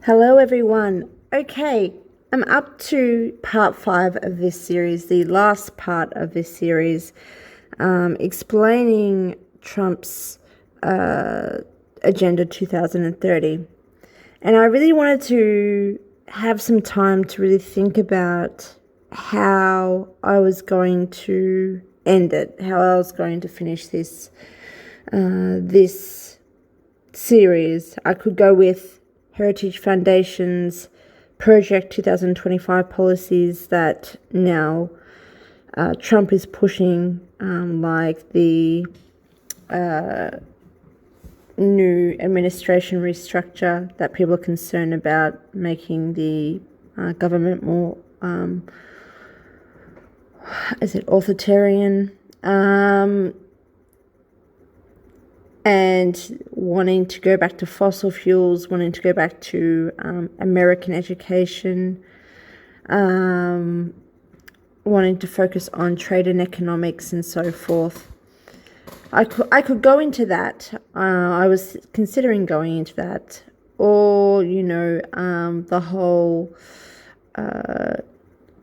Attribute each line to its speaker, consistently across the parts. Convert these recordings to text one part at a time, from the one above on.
Speaker 1: Hello everyone. Okay, I'm up to part 5 of this series, the last part of this series, explaining Trump's Agenda 2030. And I really wanted to have some time to really think about how I was going to end it, how I was going to finish this series. I could go with Heritage Foundation's Project 2025 policies that now Trump is pushing, like the new administration restructure that people are concerned about, making the government more, authoritarian, and wanting to go back to fossil fuels, wanting to go back to American education, wanting to focus on trade and economics and so forth. I could go into that. I was considering going into that, or the whole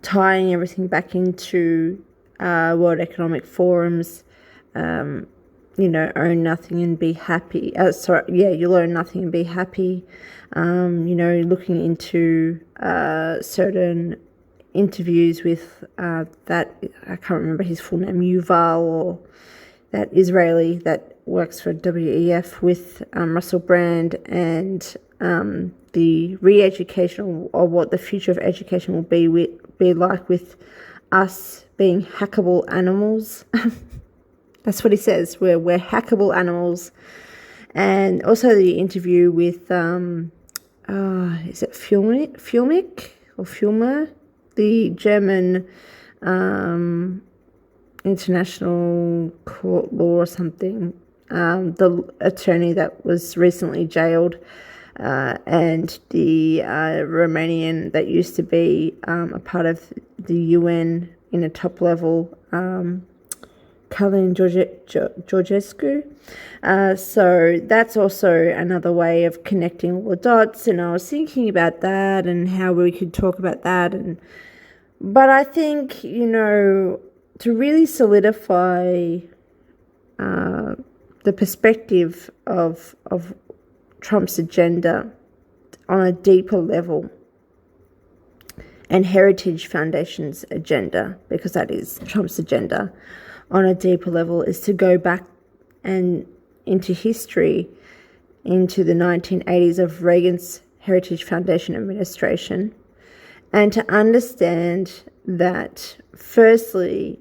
Speaker 1: tying everything back into World Economic Forum's. Own nothing and be happy. You'll own nothing and be happy. Looking into certain interviews with that, I can't remember his full name, Yuval, or that Israeli that works for WEF with Russell Brand, and the re-education, or what the future of education will be like with us being hackable animals. That's what he says. We're hackable animals. And also the interview with is it Fulmick or Fulmer, the German international court law or something, the attorney that was recently jailed, and the Romanian that used to be a part of the UN in a top level, Călin Georgescu. So that's also another way of connecting all the dots, and I was thinking about that and how we could talk about that. But I think, to really solidify the perspective of Trump's agenda on a deeper level, and Heritage Foundation's agenda, because that is Trump's agenda, on a deeper level, is to go back and into history, into the 1980s of Reagan's Heritage Foundation administration, and to understand that, firstly,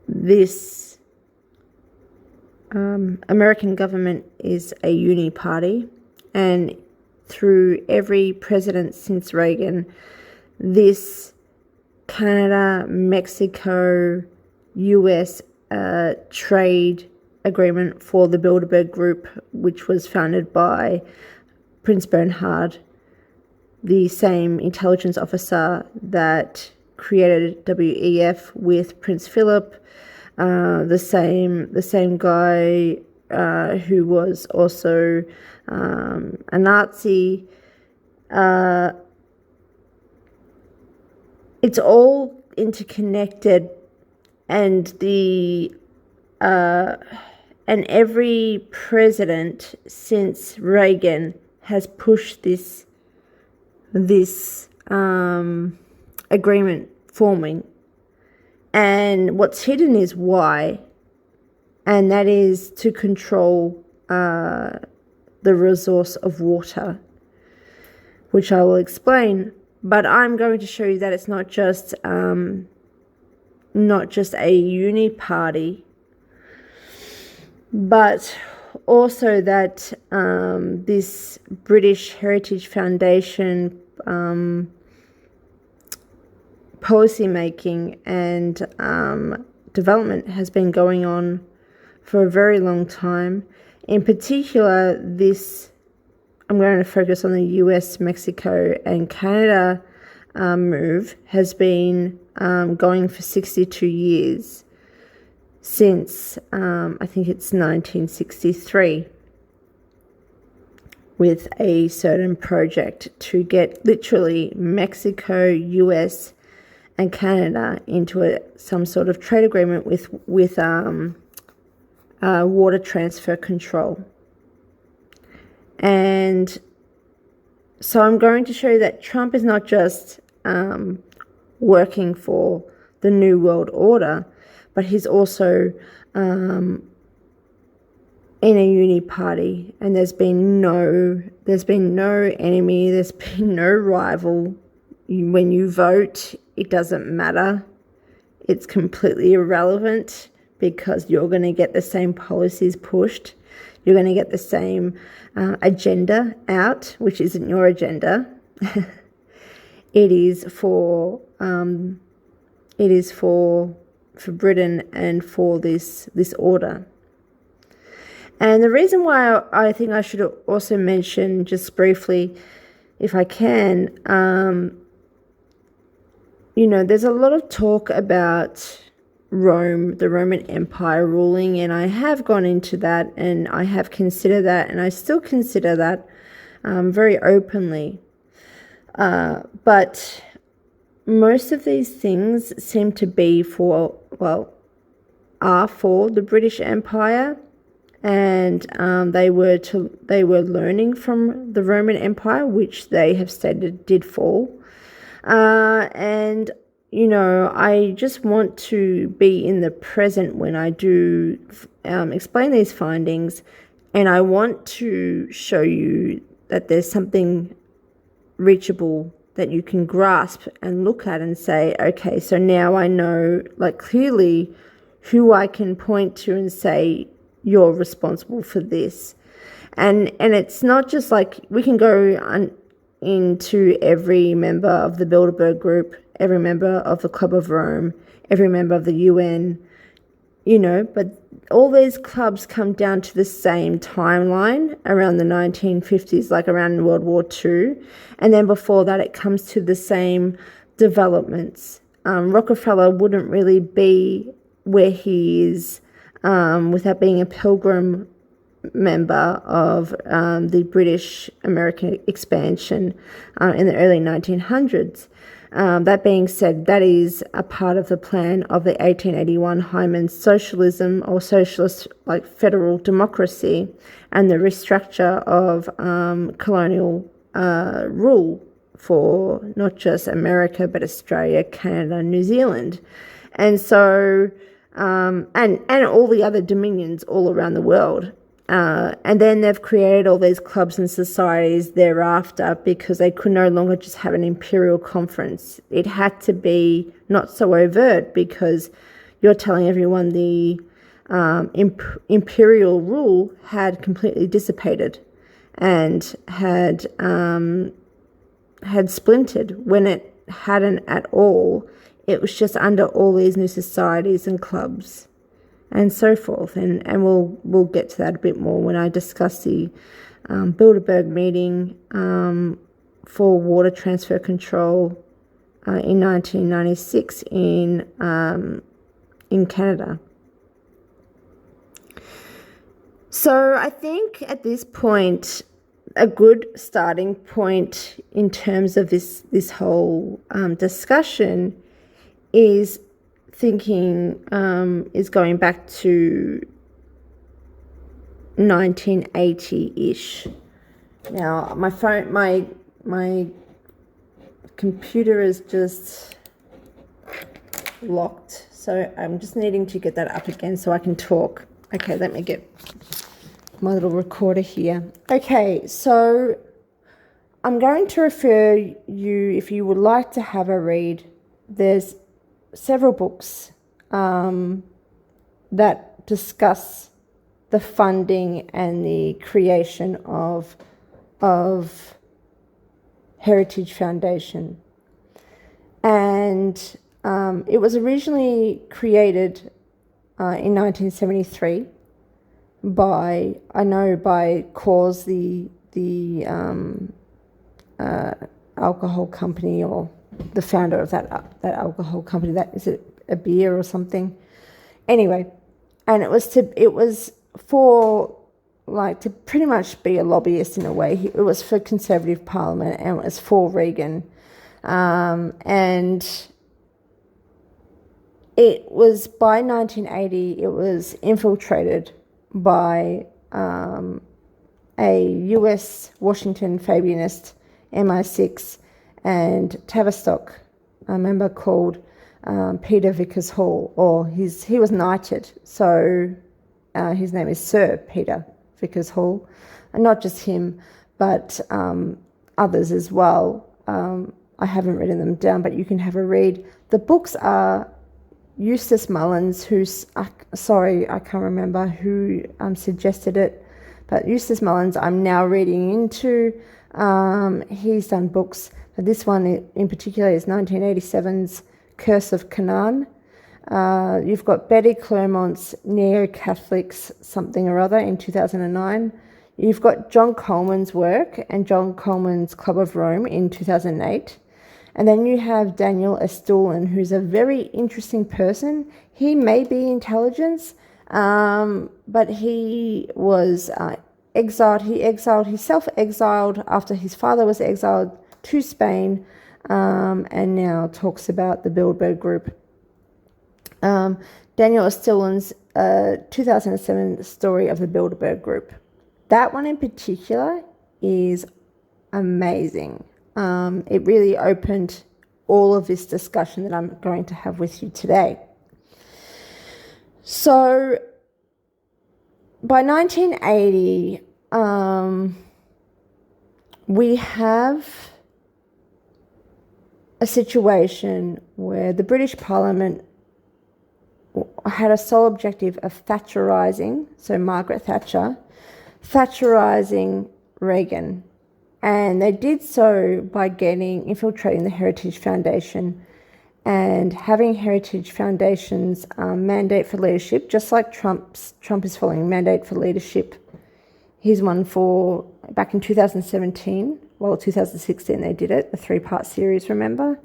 Speaker 1: this American government is a Uniparty, and through every president since Reagan, this Canada, Mexico, US trade agreement for the Bilderberg Group, which was founded by Prince Bernhard, the same intelligence officer that created WEF with Prince Philip, the same guy who was also a Nazi. It's all interconnected. And every president since Reagan has pushed this agreement forming, and what's hidden is why, and that is to control the resource of water, which I will explain. But I'm going to show you that it's not just a Uniparty, but also that this British Heritage Foundation policy making and development has been going on for a very long time. In particular, I'm going to focus on the US, Mexico, and Canada move has been going for 62 years, since I think it's 1963. with a certain project to get literally Mexico, US, and Canada into some sort of trade agreement with water transfer control. And so I'm going to show you that Trump is not just working for the New World Order, but he's also in a Uniparty, and there's been no enemy, there's been no rival. When you vote, it doesn't matter. It's completely irrelevant because you're going to get the same policies pushed. You're going to get the same agenda out, which isn't your agenda. It is for Britain and for this order. And the reason why I think I should also mention just briefly, if I can, there's a lot of talk about Rome, the Roman Empire ruling, and I have gone into that and I have considered that, and I still consider that very openly. But most of these things seem to be are for the British Empire, and they were learning from the Roman Empire, which they have stated did fall. And I just want to be in the present when I do explain these findings, and I want to show you that there's something reachable that you can grasp and look at and say, okay, so now I know clearly who I can point to and say, you're responsible for this. And it's not just we can go into every member of the Bilderberg group, every member of the Club of Rome, every member of the UN, but all these clubs come down to the same timeline around the 1950s, around World War II. And then before that, it comes to the same developments. Rockefeller wouldn't really be where he is without being a pilgrim member of the British American expansion in the early 1900s. That being said, that is a part of the plan of the 1881 Hyman socialism, or socialist federal democracy, and the restructure of colonial rule for not just America but Australia, Canada, New Zealand, and so and all the other dominions all around the world. And then they've created all these clubs and societies thereafter because they could no longer just have an imperial conference. It had to be not so overt because you're telling everyone the imperial rule had completely dissipated and had splintered when it hadn't at all. It was just under all these new societies and clubs and so forth, and we'll get to that a bit more when I discuss the Bilderberg meeting for water transfer control in 1996 in Canada. So I think at this point, a good starting point in terms of this whole discussion is thinking is going back to 1980-ish. Now my computer is just locked, so I'm just needing to get that up again so I can talk. Okay, let me get my little recorder here. Okay, so I'm going to refer you, if you would like to have a read, there's several books that discuss the funding and the creation of Heritage Foundation. And it was originally created in 1973 by Coors, the alcohol company, or the founder of that alcohol company. That is it, a beer or something. Anyway, and it was for like to pretty much be a lobbyist in a way. It was for Conservative Parliament and it was for Reagan. And it was by 1980, it was infiltrated by a US Washington Fabianist MI6 and Tavistock, a member called Peter Vickers Hall, or he was knighted, so his name is Sir Peter Vickers Hall, and not just him, but others as well. I haven't written them down, but you can have a read. The books are Eustace Mullins, sorry, I can't remember who suggested it, but Eustace Mullins I'm now reading into. He's done books, but this one in particular is 1987's Curse of Canaan. You've got Betty Clermont's Neo-Catholics something or other in 2009. You've got John Coleman's work and John Coleman's Club of Rome in 2008. And then you have Daniel Estulin, who's a very interesting person. He may be intelligence, but he was exiled. He self-exiled after his father was exiled to Spain, and now talks about the Bilderberg group. Daniel Estulin's 2007 story of the Bilderberg group. That one in particular is amazing. It really opened all of this discussion that I'm going to have with you today. So by 1980, we have a situation where the British Parliament had a sole objective of Thatcherizing, so Margaret Thatcher, Thatcherizing Reagan. And they did so by infiltrating the Heritage Foundation and having Heritage Foundation's mandate for leadership, just like Trump is following mandate for leadership. He's one for back in 2017, 2016 they did it, a 3-part series, remember?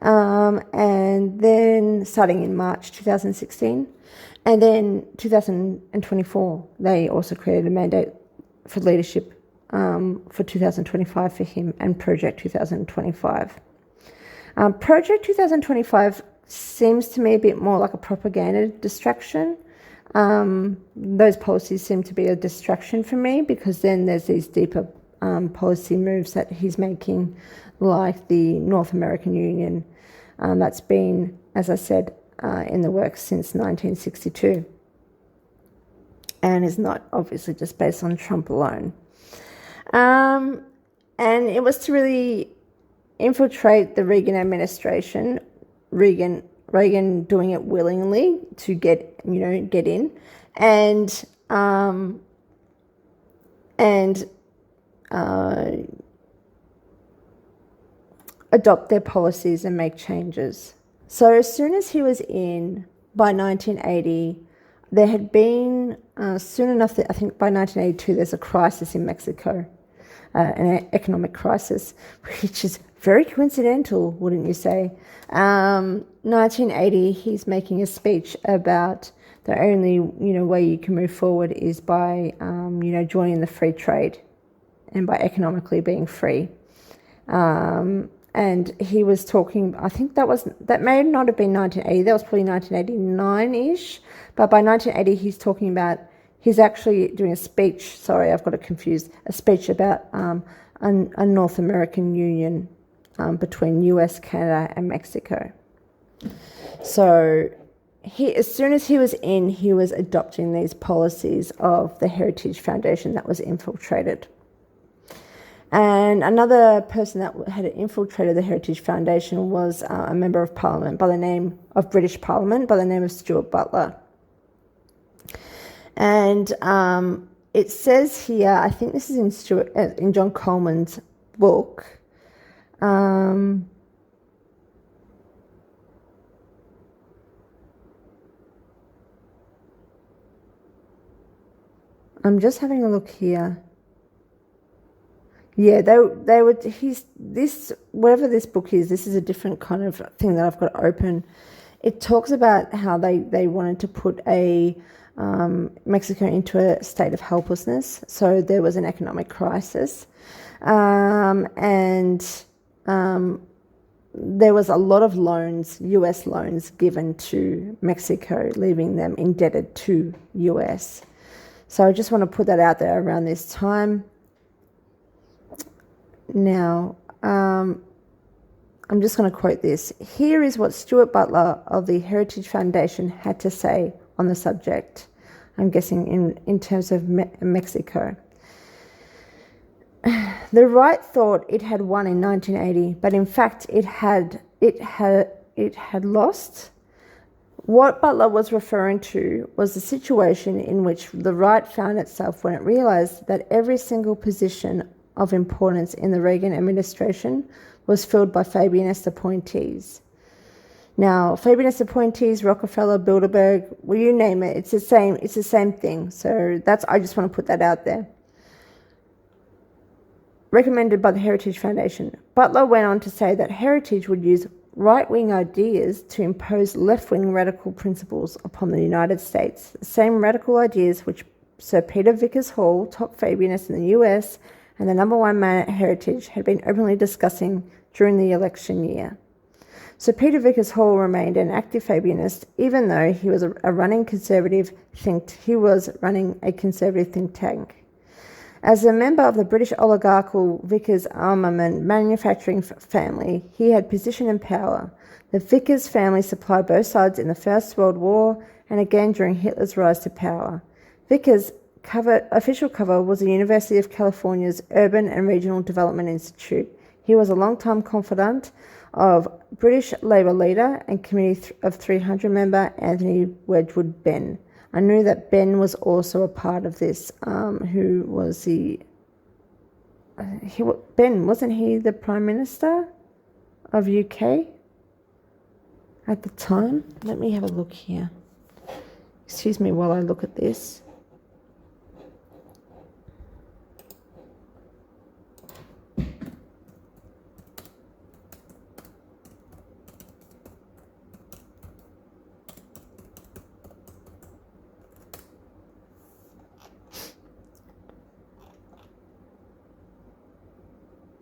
Speaker 1: And then starting in March 2016, and then 2024, they also created a mandate for leadership for 2025 for him and Project 2025. Project 2025 seems to me a bit more like a propaganda distraction. Those policies seem to be a distraction for me because then there's these deeper policy moves that he's making, like the North American Union. That's been, as I said, in the works since 1962 and is not obviously just based on Trump alone. And it was to really infiltrate the Reagan administration, Reagan doing it willingly to get in, and adopt their policies and make changes. So as soon as he was in, by 1980, there had been, soon enough, that I think by 1982, there's a crisis in Mexico, an economic crisis, which is very coincidental, wouldn't you say? 1980, he's making a speech about the only, way you can move forward is by, joining the free trade and by economically being free. And he was talking, I think that may not have been 1980, that was probably 1989-ish, but by 1980 he's actually doing a speech, sorry, I've got it confused, a speech about a North American Union between US, Canada and Mexico. So as soon as he was in, he was adopting these policies of the Heritage Foundation that was infiltrated. And another person that had infiltrated the Heritage Foundation was a member of Parliament British Parliament by the name of Stuart Butler. And it says here, I think this is in John Coleman's book. I'm just having a look here. Yeah, they would. Whatever this book is, this is a different kind of thing that I've got open. It talks about how they wanted to put a Mexico into a state of helplessness. So there was an economic crisis. And there was a lot of loans, US loans, given to Mexico, leaving them indebted to US. So I just want to put that out there around this time. Now, I'm just going to quote this. Here is what Stuart Butler of the Heritage Foundation had to say on the subject. I'm guessing in terms of Mexico. The right thought it had won in 1980, but in fact it had lost. What Butler was referring to was the situation in which the right found itself when it realized that every single position of importance in the Reagan administration was filled by Fabianist appointees. Now, Fabianist appointees, Rockefeller, Bilderberg, well, you name it, it's the same thing. So I just want to put that out there. Recommended by the Heritage Foundation. Butler went on to say that Heritage would use right-wing ideas to impose left-wing radical principles upon the United States, the same radical ideas which Sir Peter Vickers Hall, top Fabianist in the US, and the number one man at Heritage had been openly discussing during the election year. Sir Peter Vickers Hall remained an active Fabianist, even though he was running a conservative think tank. As a member of the British oligarchical Vickers armament manufacturing family, he had position and power. The Vickers family supplied both sides in the First World War and again during Hitler's rise to power. Vickers' official cover was the University of California's Urban and Regional Development Institute. He was a long-time confidant of British Labour leader and Committee of 300 member Anthony Wedgwood Benn. I knew that Ben was also a part of this, who was Ben, wasn't he the Prime Minister of UK at the time? Let me have a look here. Excuse me while I look at this.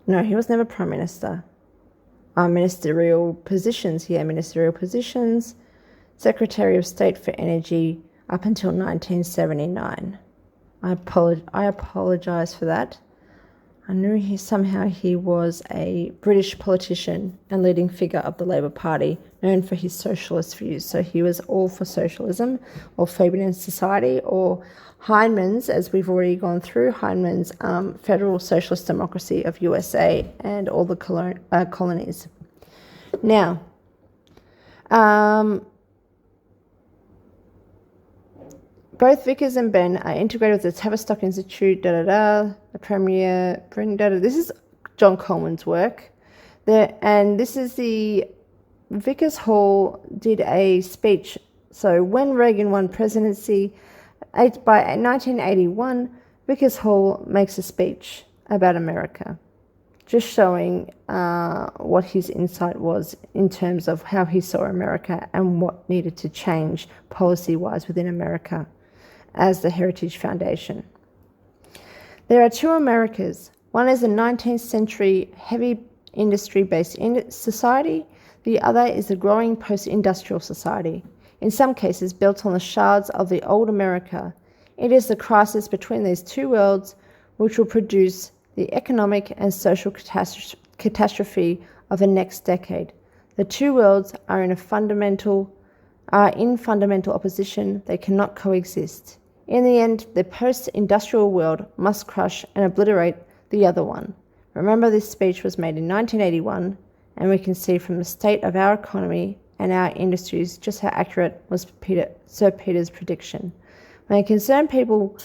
Speaker 1: No, he was never Prime Minister. Ministerial positions. Secretary of State for Energy up until 1979. I apologise for that. I knew he was a British politician and leading figure of the Labour Party, known for his socialist views. So he was all for socialism, or Fabian society, or Heineman's, as we've already gone through, Heineman's Federal Socialist Democracy of USA and all the colonies. Now, both Vickers and Ben are integrated with the Tavistock Institute, the Premier, This is John Coleman's work. And this is the Vickers Hall did a speech. So when Reagan won presidency, by 1981, Vickers Hall makes a speech about America, just showing what his insight was in terms of how he saw America and what needed to change policy-wise within America as the Heritage Foundation. There are two Americas. One is a 19th century heavy industry-based society. The other is a growing post-industrial society, in some cases built on the shards of the old America. It is the crisis between these two worlds which will produce the economic and social catastrophe of the next decade. The two worlds are in fundamental opposition. They cannot coexist. In the end, the post-industrial world must crush and obliterate the other one. Remember, this speech was made in 1981, and we can see from the state of our economy and our industries just how accurate was Sir Peter's prediction. When concerned people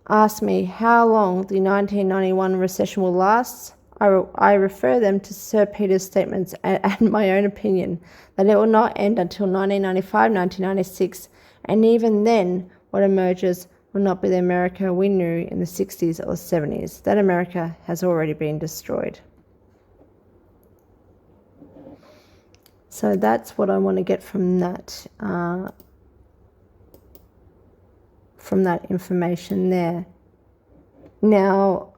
Speaker 1: ask me how long the 1991 recession will last, I refer them to Sir Peter's statements and my own opinion that it will not end until 1995, 1996, and even then what emerges will not be the America we knew in the 60s or 70s. That America has already been destroyed. So that's what I want to get from that. from that information there. Now,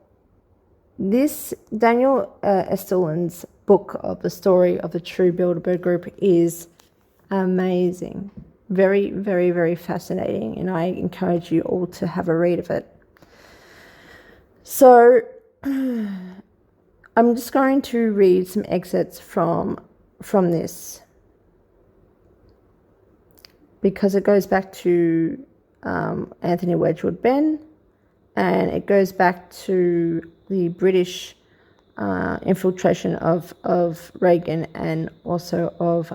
Speaker 1: this Daniel Esterlin's book of the story of the true Bilderberg Group is amazing. Very, very, very fascinating, and I encourage you all to have a read of it. So, I'm just going to read some excerpts from this, because it goes back to Anthony Wedgwood Benn, and it goes back to the British infiltration of Reagan, and also of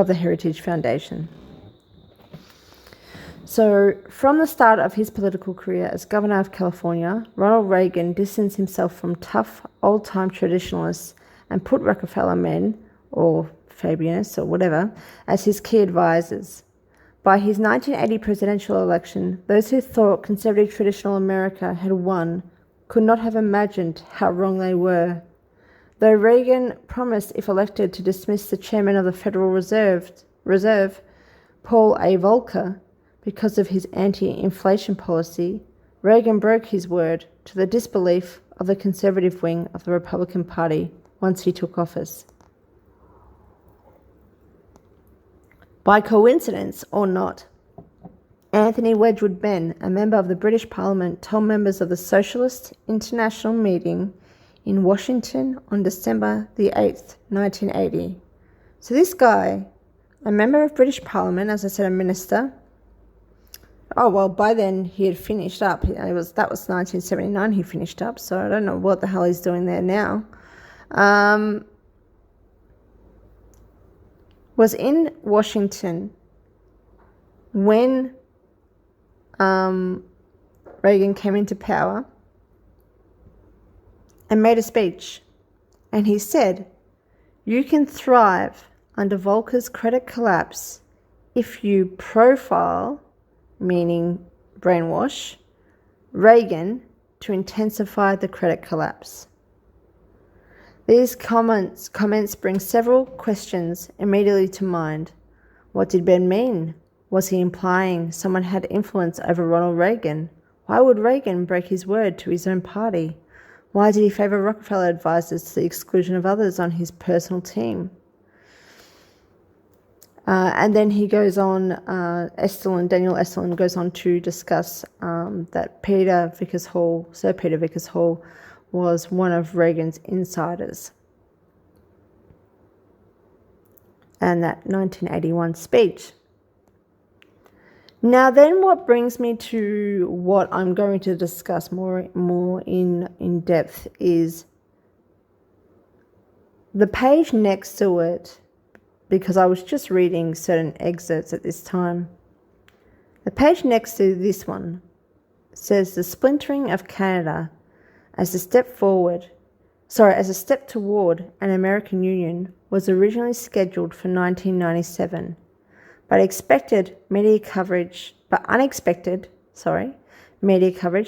Speaker 1: the Heritage Foundation. So, from the start of his political career as governor of California, Ronald Reagan distanced himself from tough, old-time traditionalists and put Rockefeller men, or Fabianists, or whatever, as his key advisors. By his 1980 presidential election, those who thought conservative traditional America had won could not have imagined how wrong they were. Though Reagan promised, if elected, to dismiss the chairman of the Federal Reserve, Paul A. Volcker, because of his anti-inflation policy, Reagan broke his word, to the disbelief of the conservative wing of the Republican Party once he took office. By coincidence or not, Anthony Wedgwood Benn, a member of the British Parliament, told members of the Socialist International meeting in Washington on December the 8th, 1980. So this guy, a member of British Parliament, as I said, a minister. Oh, well, by then he had finished up. That was 1979 he finished up, so I don't know what the hell he's doing there now. Was in Washington when Reagan came into power and made a speech. And he said, "You can thrive under Volcker's credit collapse if you profile," meaning brainwash, "Reagan to intensify the credit collapse." These comments bring several questions immediately to mind. What did Ben mean? Was he implying someone had influence over Ronald Reagan? Why would Reagan break his word to his own party? Why did he favour Rockefeller advisors to the exclusion of others on his personal team? And then he goes on, Daniel Esterlin goes on to discuss that Sir Peter Vickers Hall, was one of Reagan's insiders. And that 1981 speech. Now then, what brings me to what I'm going to discuss more in depth is the page next to it, because I was just reading certain excerpts at this time. The page next to this one says the splintering of Canada as a step toward an American Union was originally scheduled for 1997, but unexpected media coverage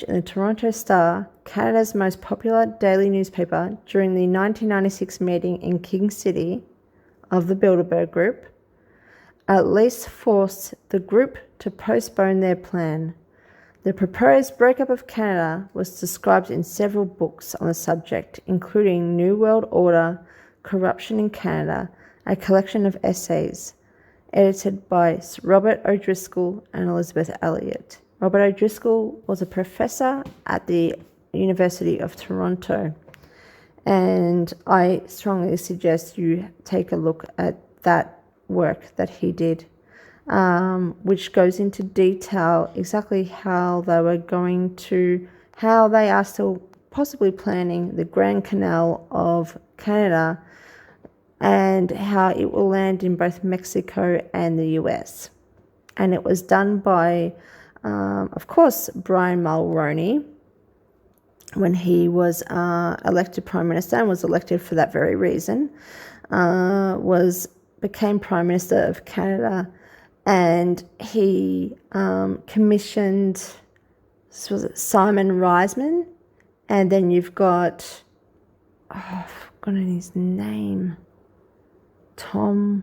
Speaker 1: in the Toronto Star, Canada's most popular daily newspaper, during the 1996 meeting in King City of the Bilderberg Group, at least forced the group to postpone their plan. The proposed breakup of Canada was described in several books on the subject, including New World Order, Corruption in Canada, a collection of essays, edited by Robert O'Driscoll and Elizabeth Elliot. Robert O'Driscoll was a professor at the University of Toronto, and I strongly suggest you take a look at that work that he did, which goes into detail exactly how they are still possibly planning the Grand Canal of Canada and how it will land in both Mexico and the US. And it was done by, of course, Brian Mulroney when he was elected Prime Minister, and was elected for that very reason, became Prime Minister of Canada. And he commissioned, was it Simon Reisman? And then you've got, I've forgotten his name. Tom,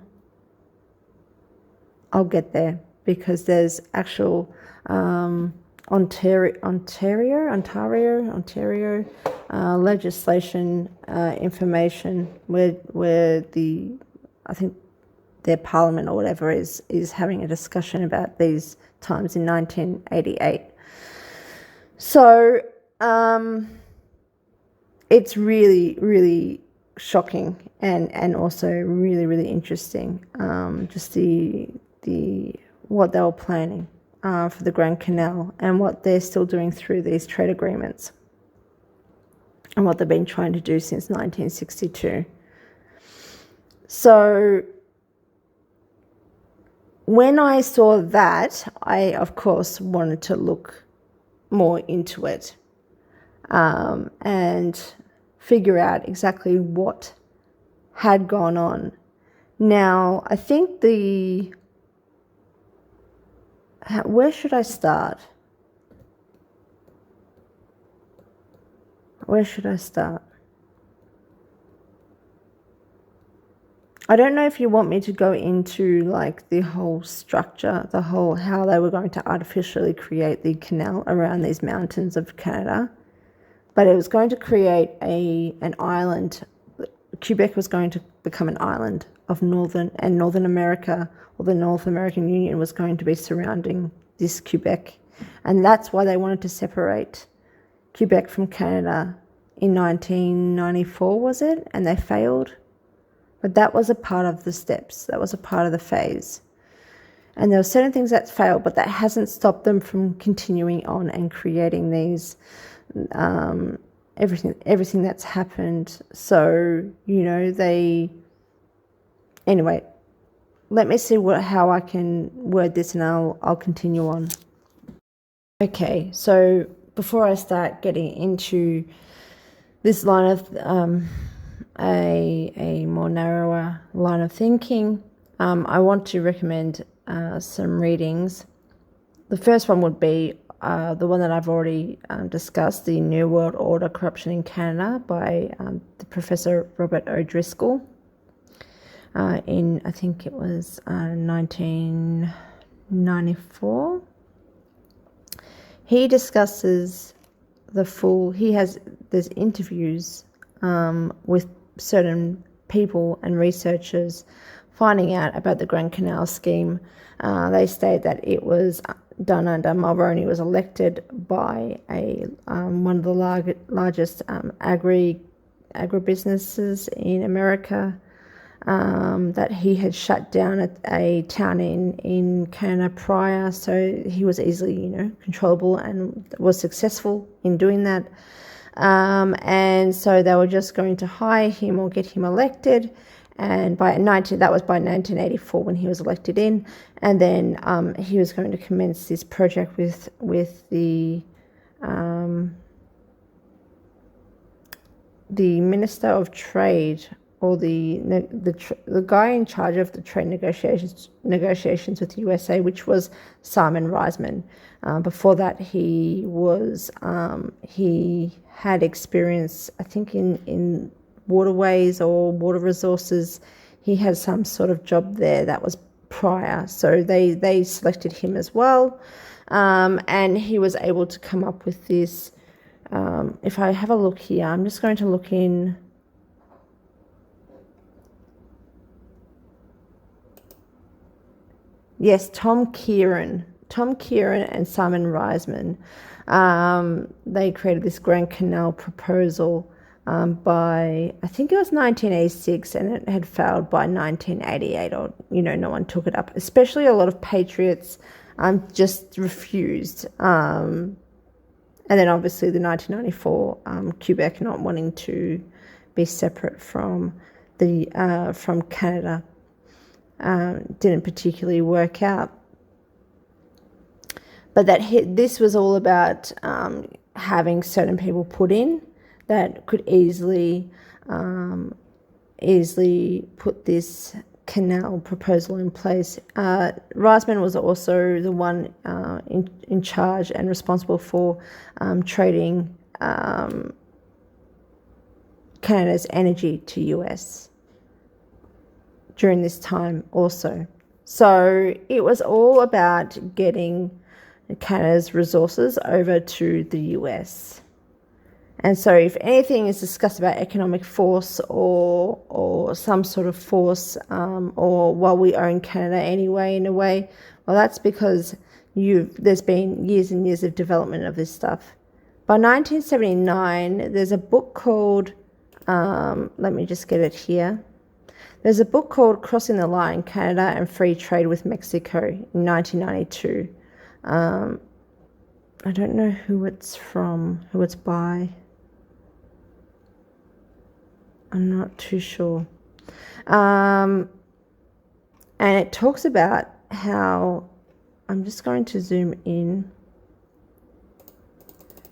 Speaker 1: I'll get there. because there's actual Ontario legislation, information where I think their parliament or whatever is having a discussion about these times in 1988. So it's really, really shocking and also really, really interesting. Just the what they were planning for the Grand Canal and what they're still doing through these trade agreements and what they've been trying to do since 1962. So when I saw that, I, of course, wanted to look more into it and figure out exactly what had gone on. Now, I think where should I start? Where should I start? I don't know if you want me to go into like the whole structure, how they were going to artificially create the canal around these mountains of Canada, but it was going to create an island. Quebec was going to become an island of Northern America, or the North American Union was going to be surrounding this Quebec. And that's why they wanted to separate Quebec from Canada in 1994, was it? And they failed. But that was a part of the steps. That was a part of the phase. And there were certain things that failed, but that hasn't stopped them from continuing on and creating these, everything that's happened. So, anyway, let me see how I can word this, and I'll continue on. Okay, so before I start getting into this line of a more narrower line of thinking, I want to recommend some readings. The first one would be the one that I've already discussed, The New World Order, Corruption in Canada, by the Professor Robert O'Driscoll, in, I think it was 1994. He discusses there's interviews with certain people and researchers finding out about the Grand Canal scheme. They state that it was done under Mulroney, was elected by one of the largest agribusinesses in America, that he had shut down a town in Canada prior, so he was easily, controllable and was successful in doing that. And so they were just going to hire him or get him elected, and that was by 1984 when he was elected in, and then he was going to commence this project with the Minister of Trade, or the guy in charge of the trade negotiations with the USA, which was Simon Reisman. Before that, he had experience, I think, in waterways or water resources. He had some sort of job there that was prior, so they selected him as well, and he was able to come up with this. If I have a look here, I'm just going to look in. Yes, Tom Kieran and Simon Reisman, they created this Grand Canal proposal by, I think it was 1986, and it had failed by 1988, or, no one took it up. Especially a lot of patriots just refused. And then obviously the 1994 Quebec not wanting to be separate from Canada didn't particularly work out. But this was all about having certain people put in that could easily put this canal proposal in place. Reisman was also the one in charge and responsible for trading Canada's energy to US during this time also. So it was all about getting Canada's resources over to the US. And so if anything is discussed about economic force or some sort of force, or while we own Canada anyway, in a way, well, that's because there's been years and years of development of this stuff. By 1979, there's a book called, let me just get it here. There's a book called Crossing the Line, Canada and Free Trade with Mexico in 1992. I don't know who it's by. I'm not too sure. And it talks about how, I'm just going to zoom in.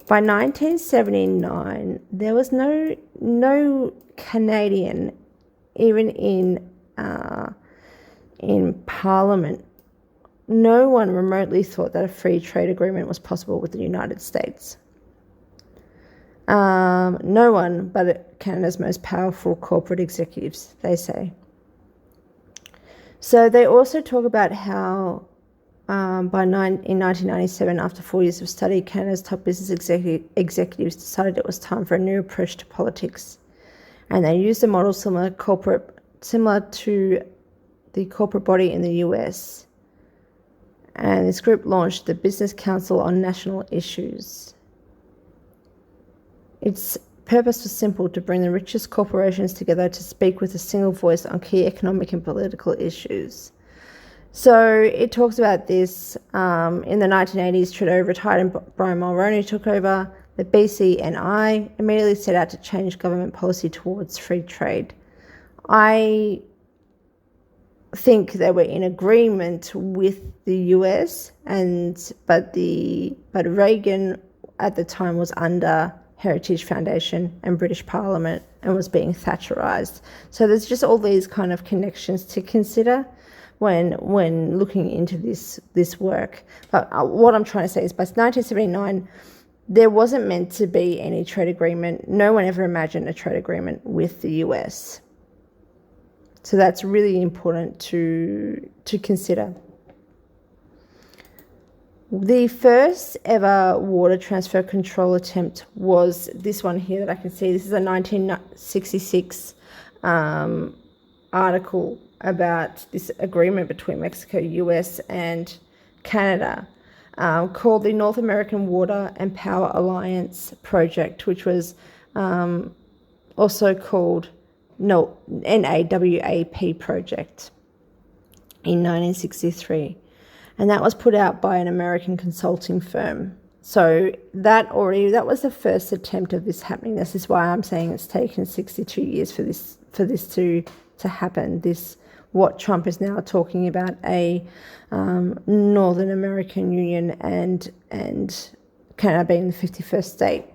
Speaker 1: By 1979, there was no Canadian, even in Parliament, no one remotely thought that a free trade agreement was possible with the United States. No one but Canada's most powerful corporate executives, they say. So they also talk about how in 1997, after 4 years of study, Canada's top business executives decided it was time for a new approach to politics. And they used a model similar to the corporate body in the US. And this group launched the Business Council on National Issues. Its purpose was simple: to bring the richest corporations together to speak with a single voice on key economic and political issues. So it talks about this. In the 1980s, Trudeau retired and Brian Mulroney took over. The BCNI immediately set out to change government policy towards free trade. I think they were in agreement with the US, but Reagan at the time was under Heritage Foundation and British Parliament and was being Thatcherized. So there's just all these kind of connections to consider when looking into this work. But what I'm trying to say is, by 1979, there wasn't meant to be any trade agreement. No one ever imagined a trade agreement with the US. So that's really important to consider. The first ever water transfer control attempt was this one here that I can see. This is a 1966 article about this agreement between Mexico, US, and Canada, called the North American Water and Power Alliance Project, which was also called NAWAP Project in 1963. And that was put out by an American consulting firm. So that was the first attempt of this happening. This is why I'm saying it's taken 62 years for this to happen. What Trump is now talking about, a Northern American Union and Canada being the 51st state.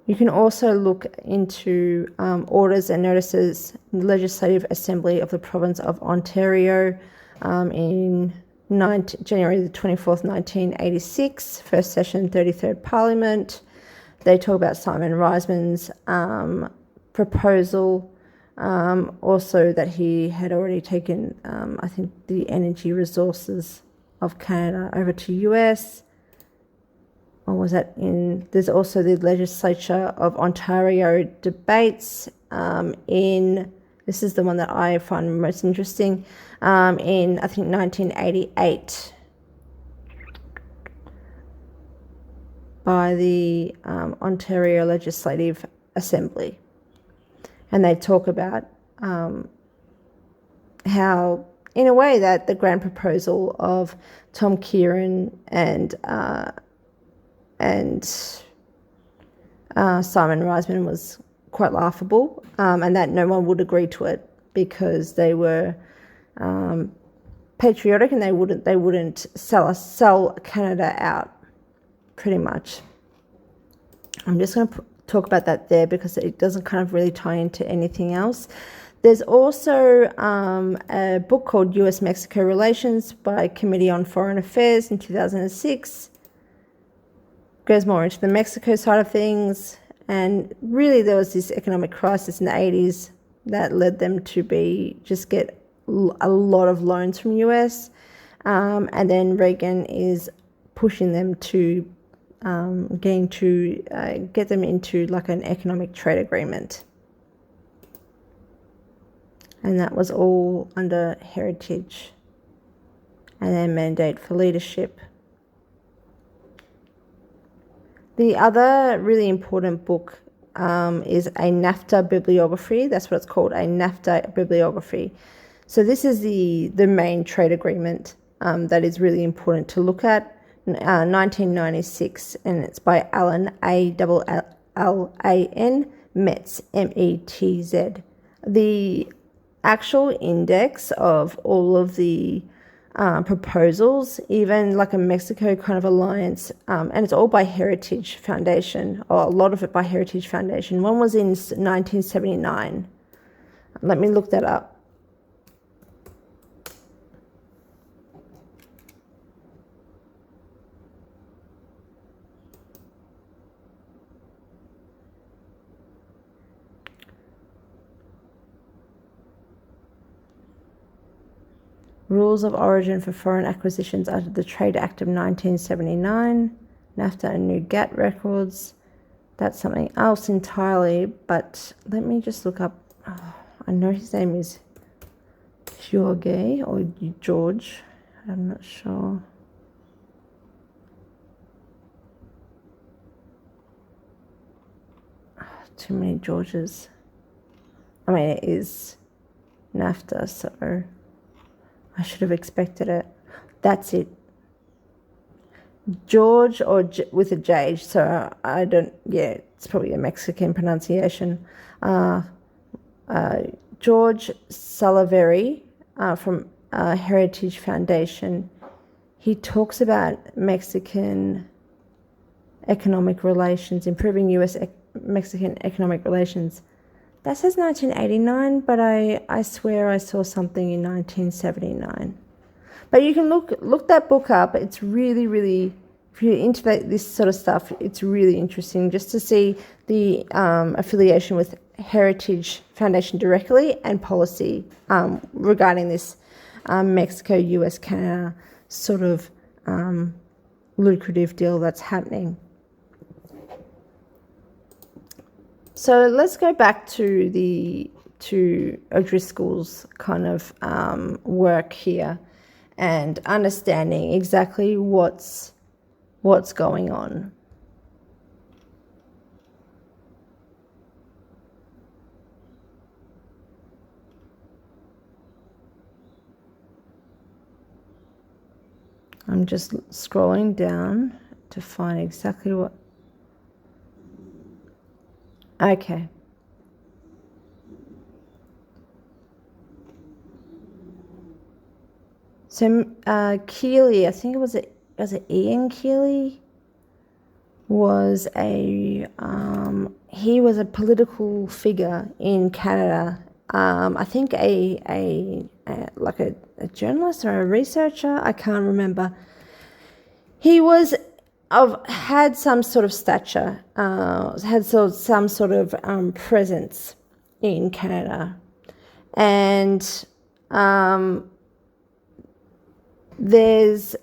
Speaker 1: You can also look into orders and notices in the Legislative Assembly of the Province of Ontario in January the 24th, 1986, First Session, 33rd Parliament. They talk about Simon Reisman's proposal, also that he had already taken, I think, the energy resources of Canada over to US. Or was that there's also the Legislature of Ontario debates this is the one that I find most interesting, in, I think, 1988 by the Ontario Legislative Assembly. And they talk about how, in a way, that the grand proposal of Tom Kieran and Simon Reisman was quite laughable, and that no one would agree to it because they were patriotic and they wouldn't sell Canada out, pretty much. I'm just going to talk about that there because it doesn't kind of really tie into anything else. There's also a book called US-Mexico Relations by Committee on Foreign Affairs in 2006. Goes more into the Mexico side of things, and really there was this economic crisis in the 80s that led them to get a lot of loans from US. And then Reagan is pushing them to get them into like an economic trade agreement. And that was all under heritage and their mandate for leadership. The other really important book is a NAFTA bibliography. That's what it's called, a NAFTA bibliography. So this is the main trade agreement that is really important to look at. 1996, and it's by Alan, A-L-L-A-N, Metz, M-E-T-Z. The actual index of all of the proposals, even like a Mexico kind of alliance, and it's all by Heritage Foundation, or a lot of it by Heritage Foundation. One was in 1979. Let me look that up. Rules of origin for foreign acquisitions under the Trade Act of 1979, NAFTA and new GATT records. That's something else entirely, but let me just look up. I know his name is Jorge or George. I'm not sure. Too many Georges. I mean, it is NAFTA, so I should have expected it. That's it. George, or with a J, so I don't, yeah, it's probably a Mexican pronunciation. George Salaveri from Heritage Foundation. He talks about Mexican economic relations, improving US-Mexican economic relations. That says 1989, but I swear I saw something in 1979. But you can look that book up. It's really, really, if you're into this sort of stuff, it's really interesting just to see the affiliation with Heritage Foundation directly and policy regarding this Mexico, US, Canada sort of lucrative deal that's happening. So let's go back to O'Driscoll's kind of work here and understanding exactly what's going on. I'm just scrolling down to find exactly what. Okay. So Keeley, I think was it Ian Keeley, was he was a political figure in Canada. I think a journalist or a researcher. I can't remember. He was had some sort of stature, had some sort of presence in Canada, and there's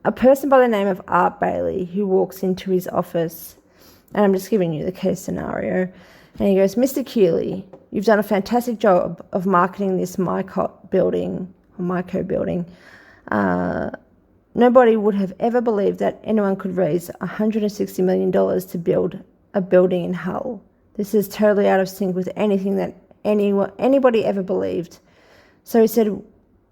Speaker 1: a person by the name of Art Bailey who walks into his office, and I'm just giving you the case scenario, and he goes, "Mr. Keeley, you've done a fantastic job of marketing this MICO building. Nobody would have ever believed that anyone could raise $160 million to build a building in Hull. This is totally out of sync with anything that anybody ever believed." So he said,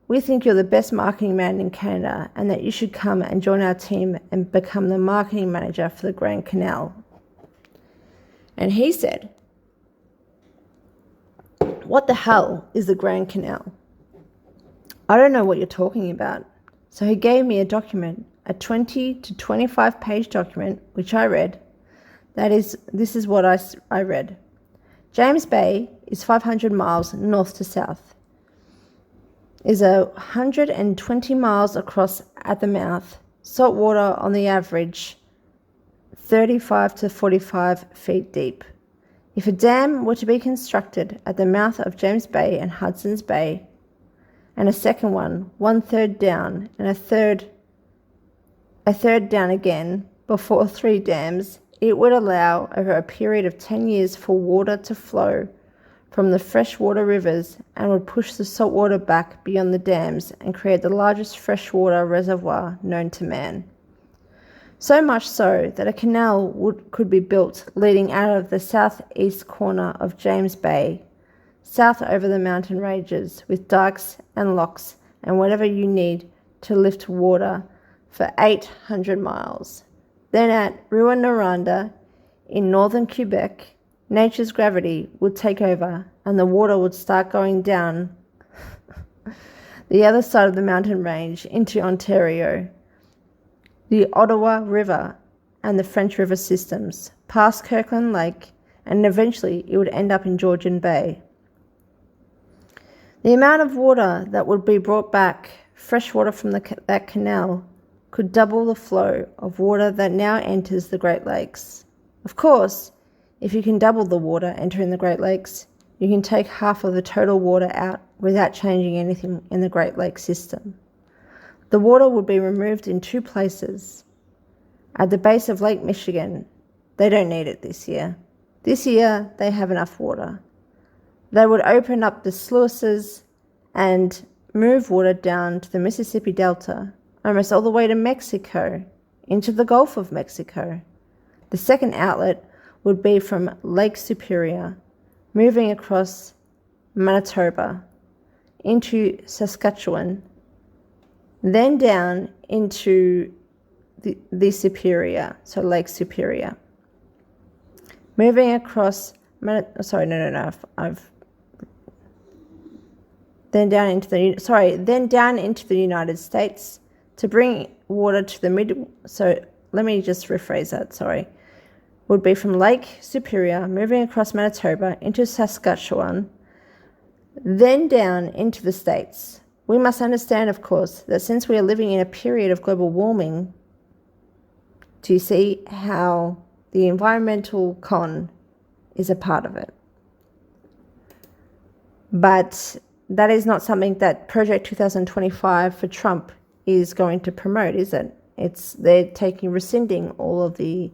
Speaker 1: "We think you're the best marketing man in Canada and that you should come and join our team and become the marketing manager for the Grand Canal." And he said, "What the hell is the Grand Canal? I don't know what you're talking about." So he gave me a document, a 20 to 25 page document, which I read. This is what I read. James Bay is 500 miles north to south, is 120 miles across at the mouth, salt water on the average 35 to 45 feet deep. If a dam were to be constructed at the mouth of James Bay and Hudson's Bay, and a second one-third down, and a third down again before 3 dams, it would allow over a period of 10 years for water to flow from the freshwater rivers and would push the saltwater back beyond the dams and create the largest freshwater reservoir known to man. So much so that a canal could be built leading out of the southeast corner of James Bay, south over the mountain ranges, with dikes and locks and whatever you need to lift water for 800 miles. Then at Rouyn-Noranda in northern Quebec, nature's gravity would take over and the water would start going down the other side of the mountain range into Ontario, the Ottawa River and the French River systems, past Kirkland Lake, and eventually it would end up in Georgian Bay. The amount of water that would be brought back, fresh water from that canal, could double the flow of water that now enters the Great Lakes. Of course, if you can double the water entering the Great Lakes, you can take half of the total water out without changing anything in the Great Lakes system. The water would be removed in 2 places. At the base of Lake Michigan, they don't need it this year. This year, they have enough water. They would open up the sluices and move water down to the Mississippi Delta, almost all the way to Mexico, into the Gulf of Mexico. The second outlet would be from Lake Superior, moving across Manitoba into Saskatchewan, then down into the Superior, so Lake Superior. Moving across, then down into the United States to bring water to the let me just rephrase that, would be from Lake Superior, moving across Manitoba into Saskatchewan, then down into the States. We must understand, of course, that since we are living in a period of global warming, do you see how the environmental con is a part of it? But that is not something that Project 2025 for Trump is going to promote, is it? They're rescinding all of the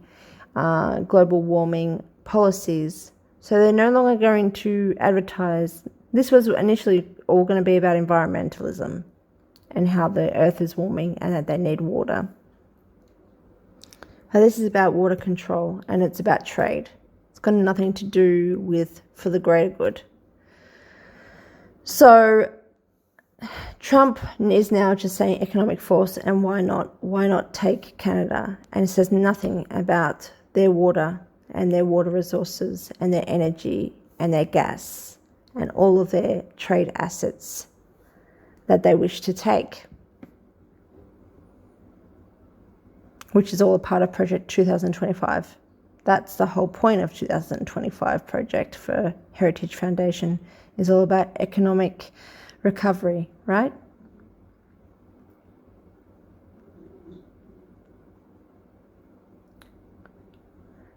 Speaker 1: global warming policies. So they're no longer going to advertise. This was initially all going to be about environmentalism and how the earth is warming and that they need water. But this is about water control and it's about trade. It's got nothing to do with for the greater good. So Trump is now just saying economic force, and why not take Canada? And it says nothing about their water and their water resources and their energy and their gas and all of their trade assets that they wish to take, which is all a part of Project 2025. That's the whole point of 2025 project for Heritage Foundation, is all about economic recovery, right?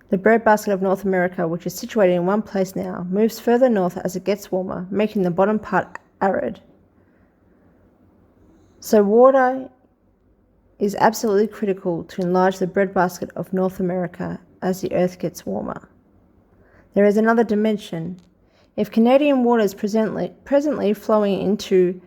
Speaker 1: The breadbasket of North America, which is situated in one place now, moves further north as it gets warmer, making the bottom part arid. So water is absolutely critical to enlarge the breadbasket of North America as the earth gets warmer. There is another dimension. If Canadian waters presently flowing into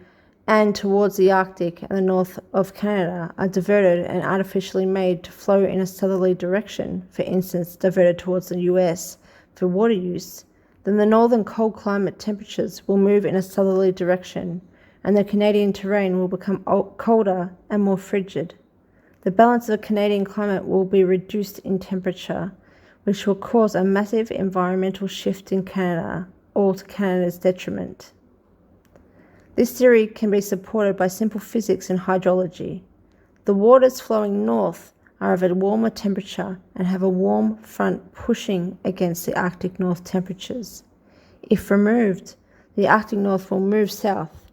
Speaker 1: and towards the Arctic and the north of Canada are diverted and artificially made to flow in a southerly direction, for instance, diverted towards the US for water use, then the northern cold climate temperatures will move in a southerly direction and the Canadian terrain will become colder and more frigid. The balance of the Canadian climate will be reduced in temperature, which will cause a massive environmental shift in Canada, all to Canada's detriment. This theory can be supported by simple physics and hydrology. The waters flowing north are of a warmer temperature and have a warm front pushing against the Arctic North temperatures. If removed, the Arctic North will move south.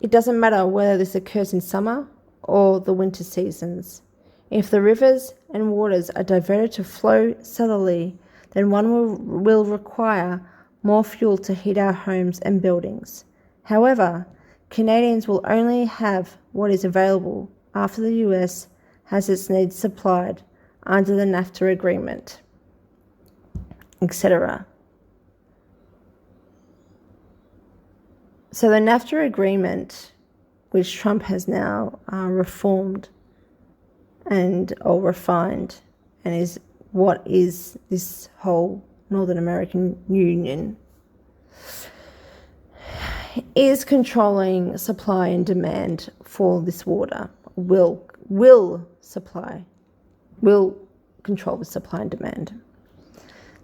Speaker 1: It doesn't matter whether this occurs in summer or the winter seasons. If the rivers and waters are diverted to flow southerly, then one will require more fuel to heat our homes and buildings. However, Canadians will only have what is available after the US has its needs supplied under the NAFTA agreement, etc. So the NAFTA agreement, which Trump has now reformed or refined, and is what is this whole Northern American Union, is controlling supply and demand for this water. Will control the supply and demand.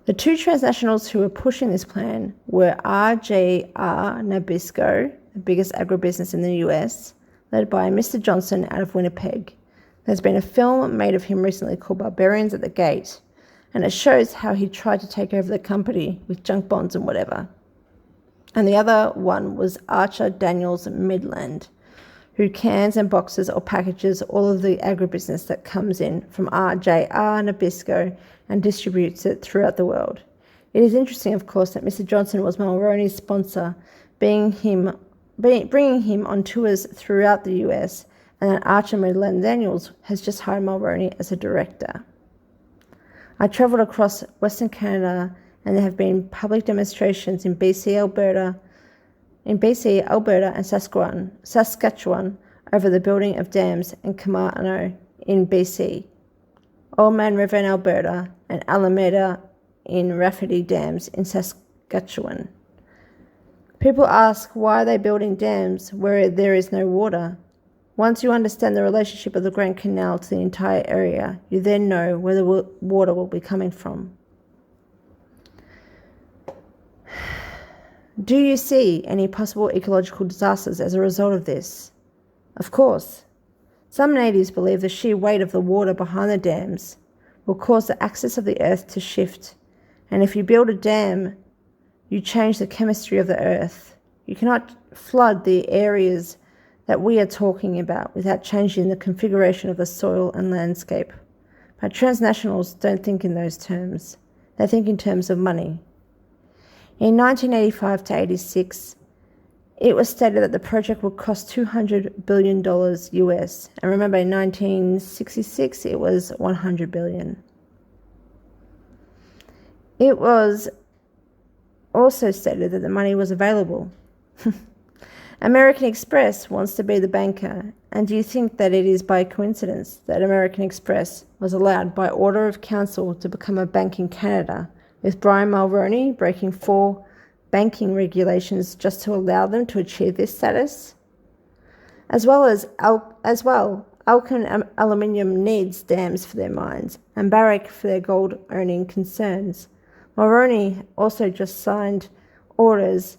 Speaker 1: The two transnationals who were pushing this plan were RJR Nabisco, the biggest agribusiness in the US, led by Mr. Johnson out of Winnipeg. There's been a film made of him recently called Barbarians at the Gate, and it shows how he tried to take over the company with junk bonds and whatever. And the other one was Archer Daniels Midland, who cans and boxes or packages all of the agribusiness that comes in from RJR Nabisco and distributes it throughout the world. It is interesting, of course, that Mr. Johnson was Mulroney's sponsor, bringing him on tours throughout the US, and that Archer Midland Daniels has just hired Mulroney as a director. I travelled across Western Canada, and there have been public demonstrations in BC, Alberta, and Saskatchewan over the building of dams in Canal in BC, Old Man River in Alberta, and Alameda in Rafferty Dams in Saskatchewan. People ask, why are they building dams where there is no water? Once you understand the relationship of the Grand Canal to the entire area, you then know where the water will be coming from. Do you see any possible ecological disasters as a result of this? Of course. Some natives believe the sheer weight of the water behind the dams will cause the axis of the earth to shift, and if you build a dam, you change the chemistry of the earth. You cannot flood the areas that we are talking about without changing the configuration of the soil and landscape. But transnationals don't think in those terms. They think in terms of money. In 1985 to 86, it was stated that the project would cost $200 billion US. And remember, in 1966, it was $100 billion. It was also stated that the money was available. American Express wants to be the banker, and do you think that it is by coincidence that American Express was allowed by order of council to become a bank in Canada, with Brian Mulroney breaking 4 banking regulations just to allow them to achieve this status? As well, Alcan Aluminium needs dams for their mines, and Barrick for their gold-owning concerns. Mulroney also just signed orders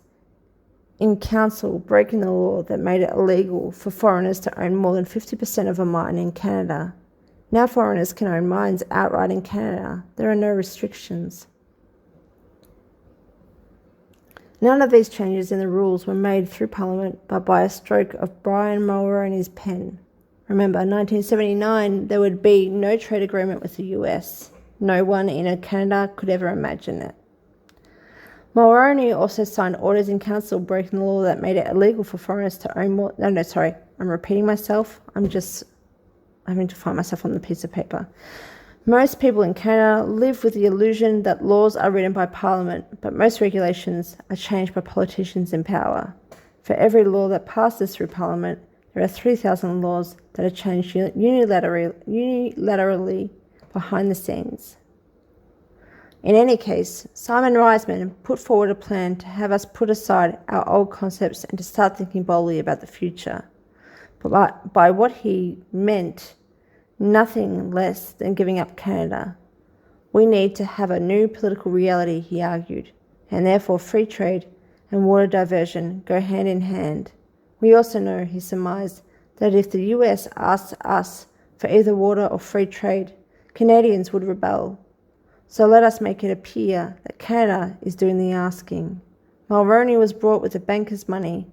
Speaker 1: in council breaking the law that made it illegal for foreigners to own more than 50% of a mine in Canada. Now foreigners can own mines outright in Canada. There are no restrictions. None of these changes in the rules were made through Parliament, but by a stroke of Brian Mulroney's pen. Remember, in 1979, there would be no trade agreement with the US. No one in Canada could ever imagine it. Mulroney also signed orders in council breaking the law that made it illegal for foreigners to own more... I'm repeating myself. I'm just having to find myself on the piece of paper. Most people in Canada live with the illusion that laws are written by Parliament, but most regulations are changed by politicians in power. For every law that passes through Parliament, there are 3,000 laws that are changed unilaterally behind the scenes. In any case, Simon Reisman put forward a plan to have us put aside our old concepts and to start thinking boldly about the future. But by what he meant, nothing less than giving up Canada. We need to have a new political reality, he argued, and therefore free trade and water diversion go hand in hand. We also know, he surmised, that if the US asked us for either water or free trade, Canadians would rebel. So let us make it appear that Canada is doing the asking. Mulroney was brought with the banker's money,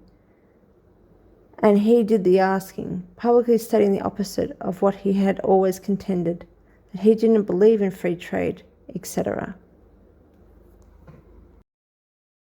Speaker 1: and he did the asking, publicly stating the opposite of what he had always contended, that he didn't believe in free trade, etc.